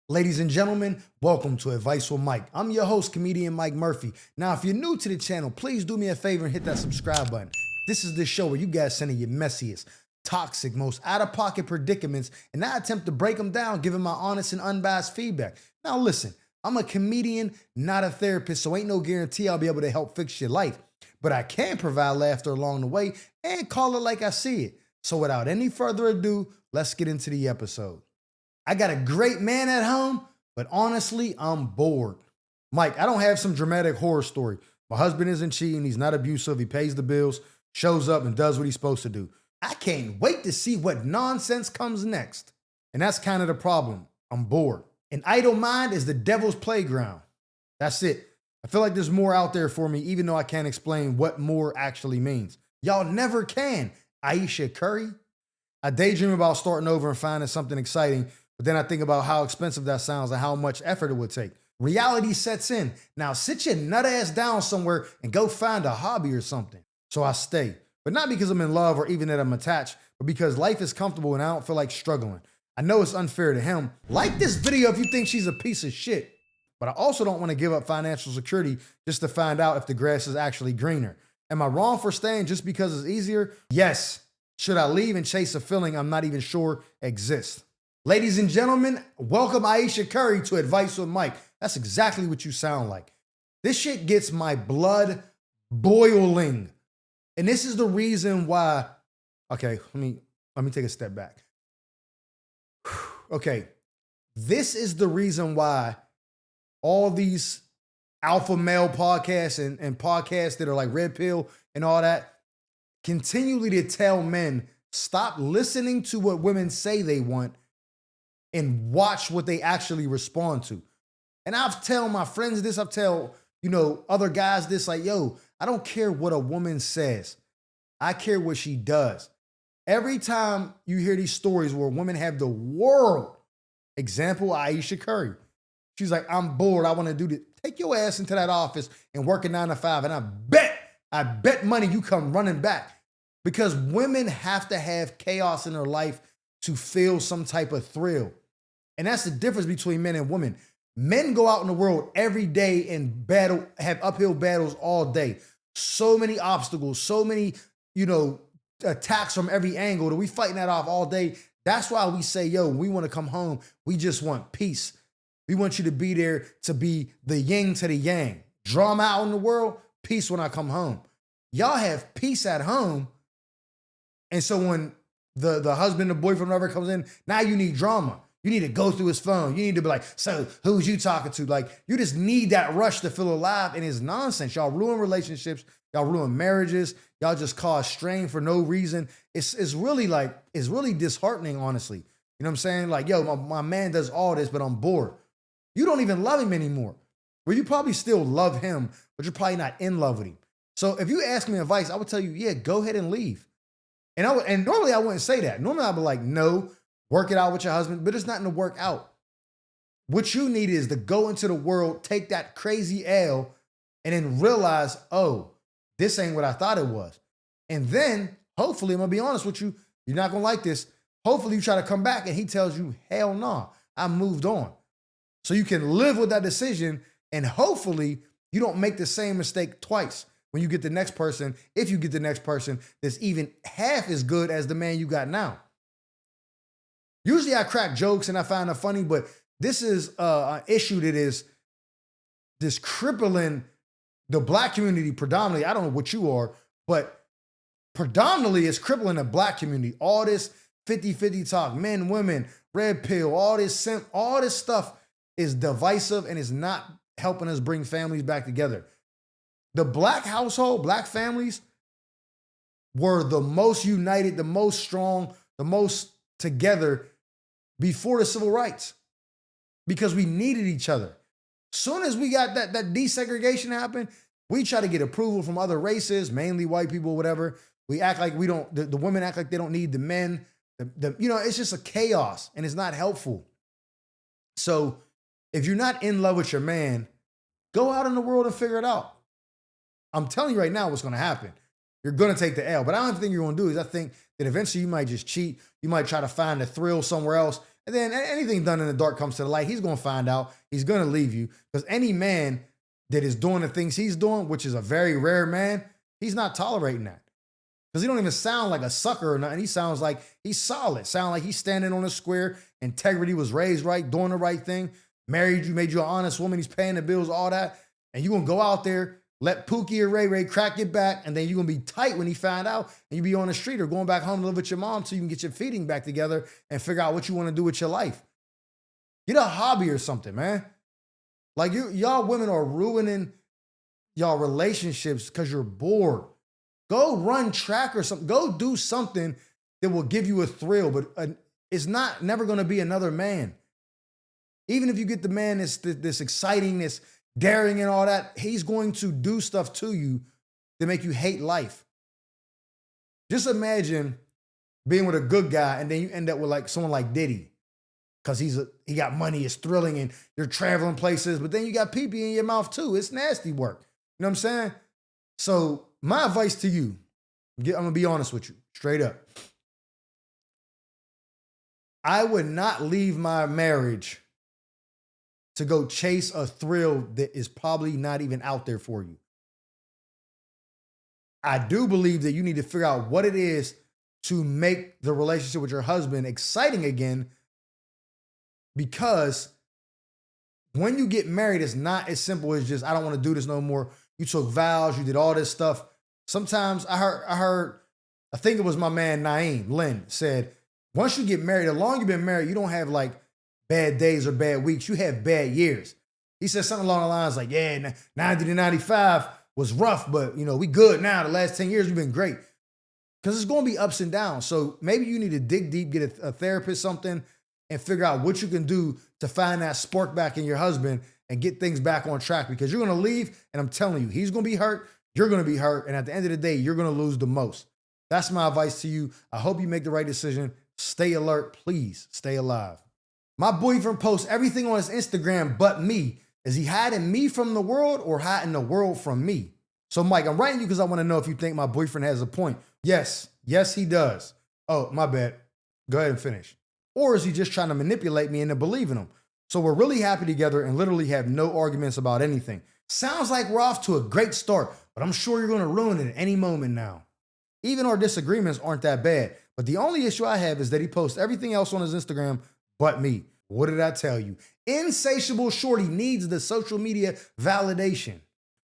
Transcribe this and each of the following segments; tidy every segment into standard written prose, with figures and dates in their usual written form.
Ladies and gentlemen, welcome to Advice with Mike. I'm your host, comedian Mike Murphy. Now, if you're new to the channel, please do me a favor and hit that subscribe button. This is the show where you guys send in your messiest, toxic, most out-of-pocket predicaments, and I attempt to break them down, giving my honest and unbiased feedback. Now, listen, I'm a comedian, not a therapist, so ain't no guarantee I'll be able to help fix your life. But I can provide laughter along the way and call it like I see it. So without any further ado, let's get into the episode. I got a great man at home, but honestly, I'm bored. Mike, I don't have some dramatic horror story. My husband isn't cheating, he's not abusive, he pays the bills, shows up and does what he's supposed to do. I can't wait to see what nonsense comes next. And that's kind of the problem. I'm bored. An idle mind is the devil's playground. That's it. I feel like there's more out there for me, even though I can't explain what more actually means. Y'all never can. Aisha Curry. I daydream about starting over and finding something exciting, but then I think about how expensive that sounds and how much effort it would take. Reality sets in. Now sit your nut ass down somewhere and go find a hobby or something. So I stay, but not because I'm in love or even that I'm attached, but because life is comfortable and I don't feel like struggling. I know it's unfair to him. Like this video if you think she's a piece of shit, but I also don't want to give up financial security just to find out if the grass is actually greener. Am I wrong for staying just because it's easier? Yes. Should I leave and chase a feeling I'm not even sure exists? Ladies and gentlemen, welcome Aisha Curry to Advice with Mike. That's exactly what you sound like. This shit gets my blood boiling. And this is the reason why, okay, let me take a step back. Okay, this is the reason why all these alpha male podcasts and podcasts that are like Red Pill and all that continually to tell men, stop listening to what women say they want and watch what they actually respond to. And I've tell my friends this, I've tell, other guys this, like, yo, I don't care what a woman says. I care what she does. Every time you hear these stories where women have the world, example, Aisha Curry. She's like, I'm bored, I want to do this. Take your ass into that office and work a 9 to 5. And I bet money you come running back. Because women have to have chaos in their life to feel some type of thrill. And that's the difference between men and women. Men go out in the world every day and have uphill battles all day. So many obstacles, so many, attacks from every angle that we fighting that off all day. That's why we say, yo, we want to come home. We just want peace. We want you to be there to be the yin to the yang. Drama out in the world, peace when I come home. Y'all have peace at home. And so when the husband, the boyfriend, whatever comes in, now you need drama. You need to go through his phone. You need to be like, so who's you talking to? Like, you just need that rush to feel alive. And it's nonsense. Y'all ruin relationships. Y'all ruin marriages. Y'all just cause strain for no reason. It's really disheartening, honestly. You know what I'm saying? Like, yo, my man does all this, but I'm bored. You don't even love him anymore. Well, you probably still love him, but you're probably not in love with him. So if you ask me advice, I would tell you, yeah, go ahead and leave. And normally I wouldn't say that. Normally I'd be like, no, work it out with your husband, but it's not to work out. What you need is to go into the world, take that crazy L, and then realize, oh, this ain't what I thought it was. And then, hopefully, I'm going to be honest with you, you're not going to like this. Hopefully you try to come back and he tells you, hell no, I moved on. So you can live with that decision, and hopefully you don't make the same mistake twice when you get the next person, if you get the next person that's even half as good as the man you got now. Usually I crack jokes and I find it funny, but this is an issue that is this crippling the black community predominantly. I don't know what you are, but predominantly it's crippling the black community. All this 50-50 talk, men, women, red pill, all this stuff is divisive and is not helping us bring families back together. The black household, black families were the most united, the most strong, the most together before the civil rights because we needed each other. Soon as we got that desegregation happened, we try to get approval from other races, mainly white people, whatever. We act like we don't, the women act like they don't need the men. It's just a chaos and it's not helpful. So if you're not in love with your man, go out in the world and figure it out. I'm telling you right now what's going to happen. You're going to take the L. But I don't think you're going to do is I think that eventually you might just cheat. You might try to find a thrill somewhere else. And then anything done in the dark comes to the light. He's going to find out. He's going to leave you. Because any man that is doing the things he's doing, which is a very rare man, he's not tolerating that. Because he don't even sound like a sucker or nothing. He sounds like he's solid. Sound like he's standing on a square. Integrity, was raised right, doing the right thing. Married you, made you an honest woman. He's paying the bills, all that. And you're going to go out there, let Pookie or Ray Ray crack your back, and then you're going to be tight when he find out, and you be on the street or going back home to live with your mom so you can get your feeding back together and figure out what you want to do with your life. Get a hobby or something, man. Like y'all women are ruining y'all relationships because you're bored. Go run track or something. Go do something that will give you a thrill, but it's never going to be another man. Even if you get the man this exciting, this daring and all that, he's going to do stuff to you to make you hate life. Just imagine being with a good guy and then you end up with like someone like Diddy because he got money, it's thrilling, and you're traveling places, but then you got pee-pee in your mouth too. It's nasty work. You know what I'm saying? So my advice to you, I'm going to be honest with you, straight up. I would not leave my marriage to go chase a thrill that is probably not even out there for you. I do believe that you need to figure out what it is to make the relationship with your husband exciting again, because when you get married, it's not as simple as just, I don't want to do this no more. You took vows, you did all this stuff. Sometimes I think it was my man Naeem Lynn said, once you get married, the longer you've been married, you don't have like bad days or bad weeks. You have bad years. He said something along the lines like, yeah, 90 to 95 was rough, but we good now. The last 10 years, we've been great. Because it's going to be ups and downs. So maybe you need to dig deep, get a therapist, something, and figure out what you can do to find that spark back in your husband and get things back on track, because you're going to leave, and I'm telling you, he's going to be hurt, you're going to be hurt, and at the end of the day, you're going to lose the most. That's my advice to you. I hope you make the right decision. Stay alert. Please stay alive. My boyfriend posts everything on his Instagram but me. Is he hiding me from the world or hiding the world from me? So, Mike, I'm writing you because I want to know if you think my boyfriend has a point. Yes, he does. Oh, my bad. Go ahead and finish. Or is he just trying to manipulate me into believing him? So we're really happy together and literally have no arguments about anything. Sounds like we're off to a great start, but I'm sure you're going to ruin it at any moment now. Even our disagreements aren't that bad, but the only issue I have is that he posts everything else on his Instagram but me. What did I tell you? Insatiable shorty needs the social media validation.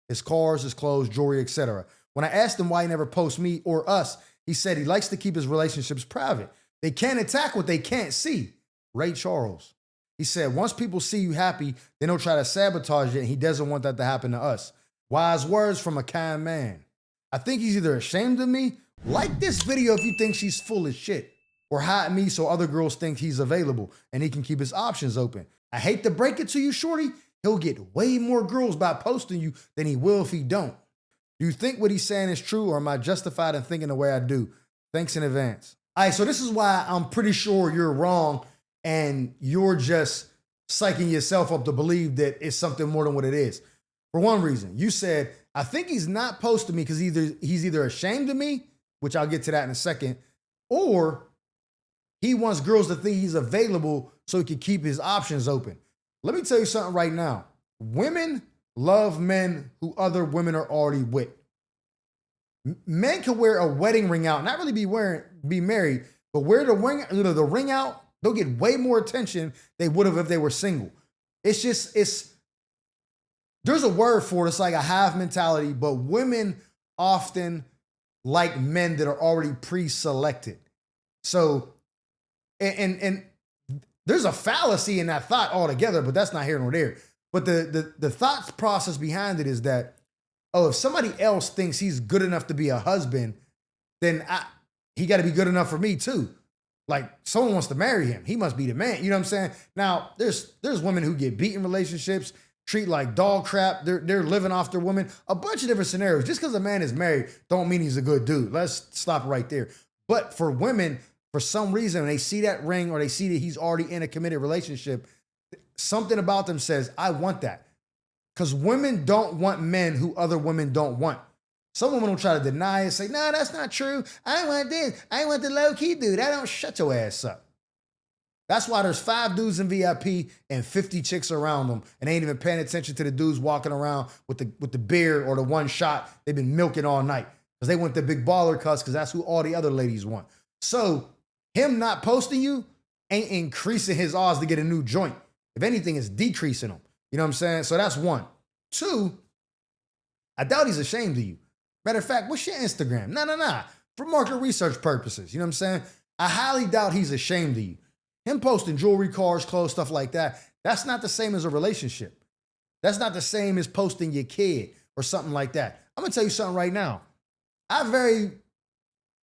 His cars, his clothes, jewelry, etc. When I asked him why he never posts me or us, he said he likes to keep his relationships private. They can't attack what they can't see. Ray Charles. He said, once people see you happy, then they'll try to sabotage it, and he doesn't want that to happen to us. Wise words from a kind man. I think he's either ashamed of me, like this video if you think she's full of shit, or hide me so other girls think he's available and he can keep his options open. I hate to break it to you, shorty. He'll get way more girls by posting you than he will if he don't. Do you think what he's saying is true, or am I justified in thinking the way I do? Thanks in advance. All right, so this is why I'm pretty sure you're wrong and you're just psyching yourself up to believe that it's something more than what it is. For one reason, you said, I think he's not posting me because he's either ashamed of me, which I'll get to that in a second, or he wants girls to think he's available so he can keep his options open. Let me tell you something right now. Women love men who other women are already with. Men can wear a wedding ring out, not really be married, but wear the ring out, they'll get way more attention they would have if they were single. There's a word for it. It's like a hive mentality, but women often like men that are already pre-selected. So, and there's a fallacy in that thought altogether, but that's not here nor there. But the thought process behind it is that, if somebody else thinks he's good enough to be a husband, then he got to be good enough for me too. Like, someone wants to marry him, he must be the man. You know what I'm saying? Now, there's women who get beat in relationships, treat like dog crap. They're living off their women. A bunch of different scenarios. Just because a man is married don't mean he's a good dude. Let's stop right there. But for women, for some reason, when they see that ring or they see that he's already in a committed relationship, something about them says, I want that. Because women don't want men who other women don't want. Some women will try to deny it, say, no, that's not true. I want this. I want the low-key dude. I don't. Shut your ass up. That's why there's 5 dudes in VIP and 50 chicks around them, and they ain't even paying attention to the dudes walking around with the beer or the one shot they've been milking all night because they want the big baller cuss because that's who all the other ladies want. So him not posting you ain't increasing his odds to get a new joint. If anything, it's decreasing them. You know what I'm saying? So that's one. 2, I doubt he's ashamed of you. Matter of fact, what's your Instagram? Nah. For market research purposes. You know what I'm saying? I highly doubt he's ashamed of you. Him posting jewelry, cars, clothes, stuff like that, that's not the same as a relationship. That's not the same as posting your kid or something like that. I'm going to tell you something right now. I very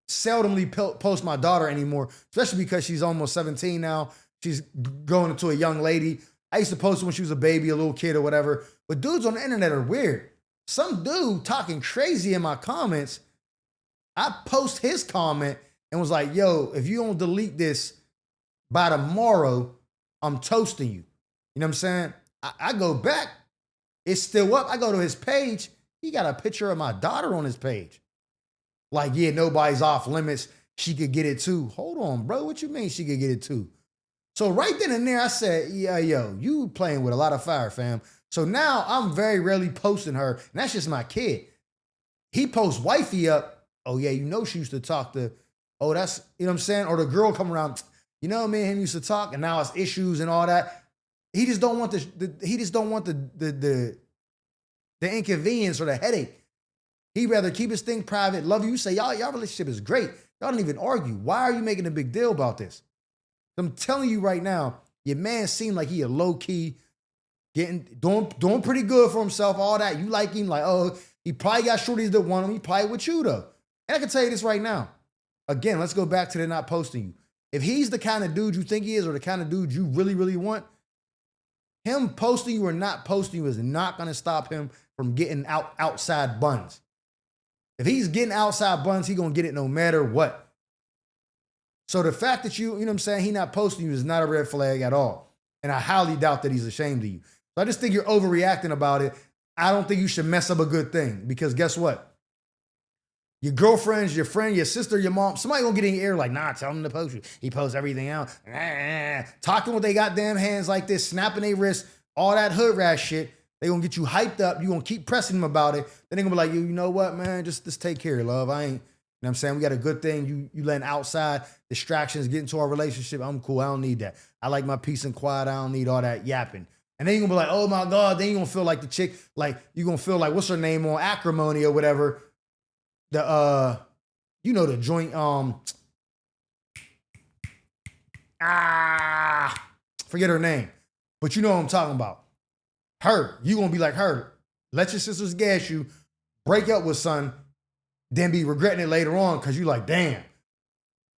seldomly post my daughter anymore, especially because she's almost 17 now. She's growing into a young lady. I used to post her when she was a baby, a little kid or whatever. But dudes on the internet are weird. Some dude talking crazy in my comments, I post his comment and was like, yo, if you don't delete this by tomorrow, I'm toasting you. You know what I'm saying? I go back. It's still up. I go to his page. He got a picture of my daughter on his page. Like, yeah, nobody's off limits. She could get it too. Hold on, bro. What you mean she could get it too? So right then and there, I said, yeah, yo, you playing with a lot of fire, fam. So now I'm very rarely posting her, and that's just my kid. He posts wifey up. Oh, yeah, you know she used to talk to, oh, that's, you know what I'm saying? Or the girl come around, you know, me and him used to talk, and now it's issues and all that. He just don't want the inconvenience or the headache. He'd rather keep his thing private, love you, say, y'all relationship is great. Y'all don't even argue. Why are you making a big deal about this? I'm telling you right now, your man seemed like he a low-key, doing pretty good for himself, all that. You like him, like, oh, he probably got shorties that want him. He probably with you, though. And I can tell you this right now. Again, let's go back to the not posting you. If he's the kind of dude you think he is or the kind of dude you really, really want, him posting you or not posting you is not going to stop him from getting outside buns. If he's getting outside buns, he's going to get it no matter what. So the fact that you know what I'm saying, he not posting you is not a red flag at all. And I highly doubt that he's ashamed of you. So I just think you're overreacting about it. I don't think you should mess up a good thing because guess what? Your girlfriends, your friend, your sister, your mom, somebody gonna get in your ear like, nah, tell him to post you. He posts everything else. Talking with their goddamn hands like this, snapping their wrists, all that hood rat shit. They gonna get you hyped up. You gonna keep pressing them about it. Then they gonna be like, you know what, man? Just take care, love. I ain't, you know what I'm saying? We got a good thing. You letting outside distractions get into our relationship. I'm cool. I don't need that. I like my peace and quiet. I don't need all that yapping. And then you're gonna be like, oh my God. Then you're gonna feel like the chick, like you're gonna feel like, what's her name on Acrimony or whatever. The you know, the joint, forget her name. But you know what I'm talking about. Her. You gonna be like her. Let your sisters gas you, break up with son, then be regretting it later on because you like, damn,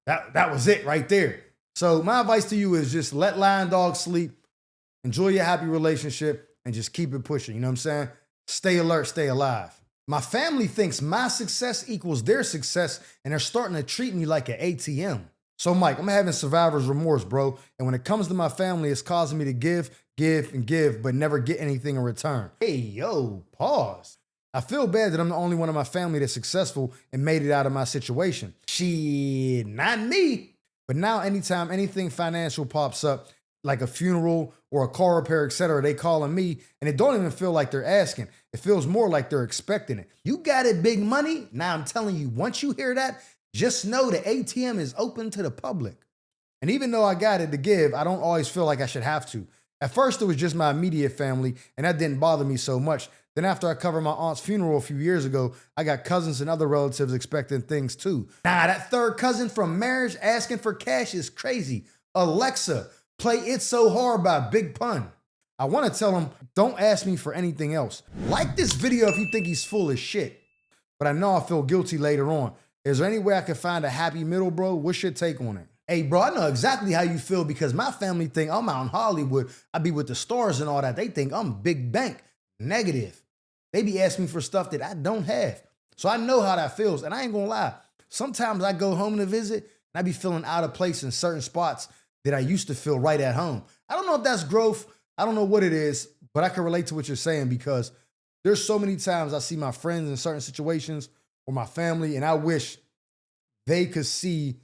that was it right there. So my advice to you is just let lion dog sleep, enjoy your happy relationship, and just keep it pushing. You know what I'm saying? Stay alert, stay alive. My family thinks my success equals their success, and they're starting to treat me like an ATM. So Mike, I'm having survivor's remorse, bro. And when it comes to my family, it's causing me to give, but never get anything in return. Hey, yo, pause. I feel bad that I'm the only one in my family that's successful and made it out of my situation. Shit, not me. But now anytime anything financial pops up, like a funeral or a car repair, etc., they calling me, and it don't even feel like they're asking. It feels more like they're expecting it. You got it, big money? Now I'm telling you, once you hear that, just know the ATM is open to the public. And even though I got it to give, I don't always feel like I should have to. At first, it was just my immediate family, and that didn't bother me so much. Then after I covered my aunt's funeral a few years ago, I got cousins and other relatives expecting things too. Nah, that third cousin from marriage asking for cash is crazy. Alexa, play It's So Hard by Big Pun. I want to tell him, don't ask me for anything else. Like this video if you think he's full of shit. But I know I'll feel guilty later on. Is there any way I can find a happy middle, bro? What's your take on it? Hey, bro, I know exactly how you feel because my family think I'm out in Hollywood. I be with the stars and all that. They think I'm big bank. Negative. They be asking me for stuff that I don't have. So I know how that feels. And I ain't gonna lie. Sometimes I go home to visit and I be feeling out of place in certain spots that I used to feel right at home. I don't know if that's growth. I don't know what it is, but I can relate to what you're saying because there's so many times I see my friends in certain situations or my family, and I wish they could see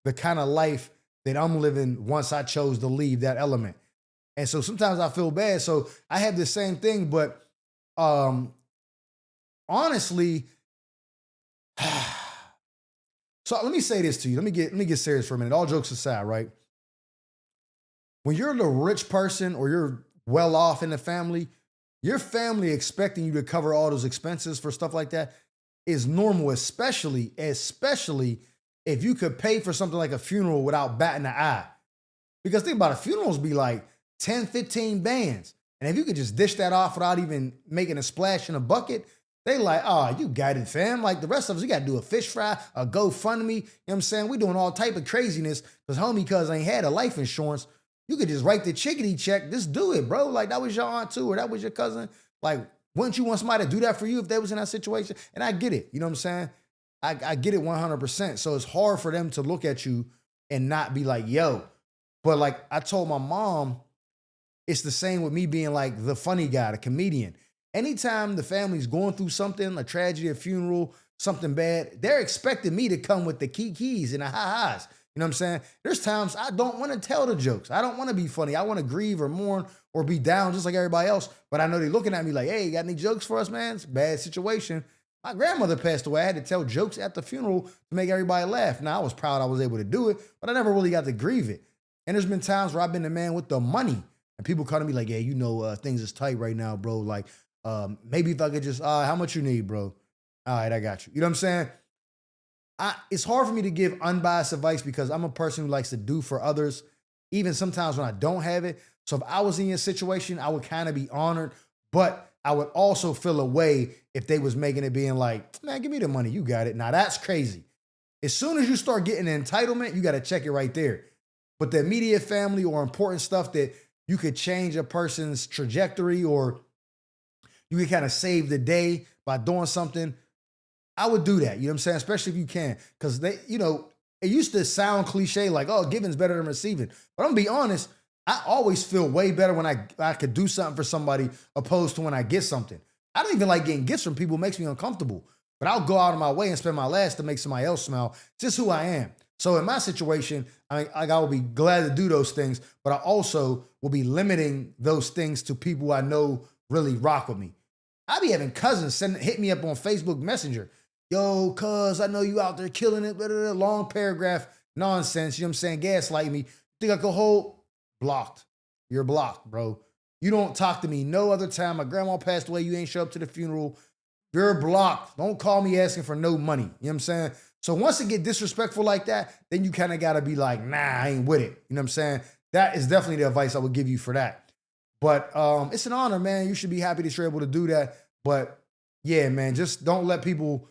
the kind of life that I'm living once I chose to leave that element. And so sometimes I feel bad. So I have the same thing, but um honestly, so let me say this to you. Let me get serious for a minute. All jokes aside, right? When you're the rich person or you're well off in the family, your family expecting you to cover all those expenses for stuff like that is normal, especially if you could pay for something like a funeral without batting an eye. Because think about it, funerals be like 10, 15 bands. And if you could just dish that off without even making a splash in a bucket, they like, oh, you got it, fam. Like the rest of us, you got to do a fish fry, a GoFundMe. You know what I'm saying? We doing all type of craziness because homie cuz ain't had a life insurance. You could just write the chickadee check. Just do it, bro. Like that was your aunt too, or that was your cousin. Like, wouldn't you want somebody to do that for you if they was in that situation? And I get it. You know what I'm saying? I get it 100%. So it's hard for them to look at you and not be like, yo. But like I told my mom, it's the same with me being like the funny guy, the comedian. Anytime the family's going through something, a tragedy, a funeral, something bad, they're expecting me to come with the keys and the ha-has. You know what I'm saying? There's times I don't want to tell the jokes. I don't want to be funny. I want to grieve or mourn or be down just like everybody else. But I know they're looking at me like, hey, you got any jokes for us, man? It's a bad situation. My grandmother passed away. I had to tell jokes at the funeral to make everybody laugh. Now, I was proud I was able to do it, but I never really got to grieve it. And there's been times where I've been the man with the money. And people come to me like, yeah, you know, things is tight right now, bro. Like, maybe if I could just, how much you need, bro? All right, I got you. You know what I'm saying? It's hard for me to give unbiased advice because I'm a person who likes to do for others, even sometimes when I don't have it. So if I was in your situation, I would kind of be honored, but I would also feel a way if they was making it being like, man, give me the money. You got it. Now that's crazy. As soon as you start getting entitlement, you got to check it right there. But the immediate family or important stuff that you could change a person's trajectory or you could kind of save the day by doing something, I would do that. You know what I'm saying? Especially if you can. Because they, you know, it used to sound cliche like, oh, giving's better than receiving. But I'm gonna be honest, I always feel way better when I could do something for somebody opposed to when I get something. I don't even like getting gifts from people. It makes me uncomfortable. But I'll go out of my way and spend my last to make somebody else smile. It's just who I am. So in my situation, I will be glad to do those things, but I also will be limiting those things to people I know really rock with me. I be having cousins hit me up on Facebook Messenger. Yo, cuz, I know you out there killing it. Blah, blah, blah, long paragraph nonsense. You know what I'm saying? Gaslighting me. Think I could hold? Blocked. You're blocked, bro. You don't talk to me no other time. My grandma passed away. You ain't show up to the funeral. You're blocked. Don't call me asking for no money. You know what I'm saying? So once it get disrespectful like that, then you kind of got to be like, nah, I ain't with it. You know what I'm saying? That is definitely the advice I would give you for that. But it's an honor, man. You should be happy that you're able to do that. But yeah, man, just don't let people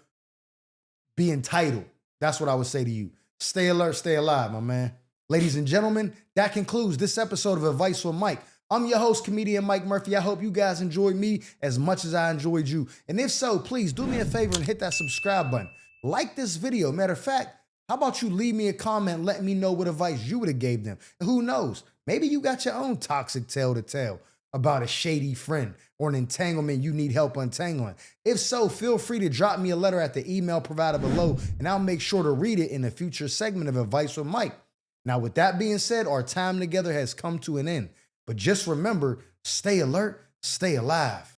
be entitled. That's what I would say to you. Stay alert, stay alive, my man. Ladies and gentlemen, that concludes this episode of Advice with Mike. I'm your host, comedian Mike Murphy. I hope you guys enjoyed me as much as I enjoyed you. And if so, please do me a favor and hit that subscribe button. Like this video. Matter of fact, how about you leave me a comment letting me know what advice you would have gave them? And who knows, maybe you got your own toxic tale to tell about a shady friend or an entanglement you need help untangling. If so, feel free to drop me a letter at the email provided below, and I'll make sure to read it in a future segment of Advice with Mike. Now, with that being said, our time together has come to an end. But just remember, stay alert, stay alive.